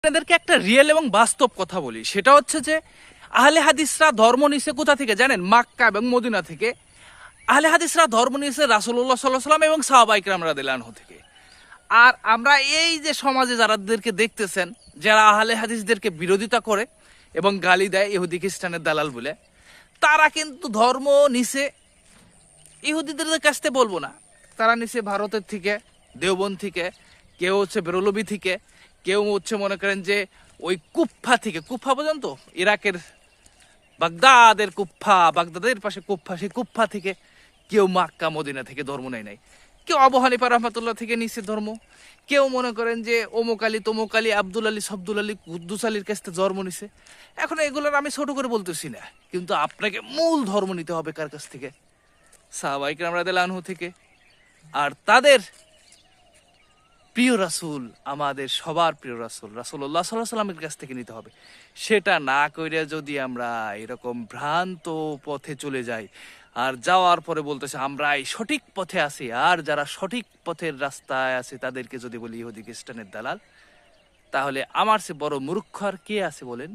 আপনাদেরকে একটা রিয়েল এবং বাস্তব কথা বলি, সেটা হচ্ছে যে আহলে হাদিসরা ধর্ম নিছে কোথা থেকে জানেন? মাক্কা এবং মদিনা থেকে। আহলে হাদিসরা ধর্ম নিয়েছে রাসূলুল্লাহ সাল্লাল্লাহু আলাইহি ওয়াসাল্লাম এবং সাহাবায়ে কিরাম রাদিয়াল্লাহু আনহু থেকে। আর আমরা এই যে সমাজে যারাদেরকে দেখতেছেন, যারা আহলে হাদিসদেরকে বিরোধিতা করে এবং গালি দেয় ইহুদি খ্রিস্টানের দালাল বলে, তারা কিন্তু ধর্ম নিছে ইহুদিদের কাছ থেকে বলবো না, তারা নিছে ভারতের থেকে, দেওবন্দ থেকে, কেউ হচ্ছে বেরলভী থেকে, কেউ হচ্ছে মনে করেন যে ওই কুফা থেকে। কুফা পর্যন্ত ইরাকের বাগদাদের পাশে কুফা, সেই কুফা থেকে, কেউ মাক্কা মদিনা থেকে ধর্ম নেয় নাই। কেউ আবু হানিফা রহমাতুল্লাহ থেকে নিছে ধর্ম, কেউ মনে করেন যে অমুক আলী তমুক আলী আব্দুল আলী সব্দুল আলী কুদ্দুস আলীর কাছ থেকে ধর্ম নিছে। এখন এগুলোর আমি ছোট করে বলতেছি না, কিন্তু আপনাকে মূল ধর্ম নিতে হবে কার কাছ থেকে? সাহাবায়ে কিরাম রাদিয়াল্লাহু আনহু থেকে। আর তাদের প্রিয় রাসূল, আমাদের সবার প্রিয় রাসূল রাসূলুল্লাহ সাল্লাল্লাহু আলাইহি সাল্লামের কাছ থেকে নিতে হবে। সেটা না কইরা যদি আমরা এরকম ভ্রান্ত পথে চলে যাই, আর যাওয়ার পরে বলতেছে আমরা এই সঠিক পথে আছি, আর যারা সঠিক পথের রাস্তায় আছে তাদেরকে যদি বলি ইহুদি খ্রিস্টানের দালাল, তাহলে আমার চেয়ে বড় মূর্খ আর কে আছে বলেন?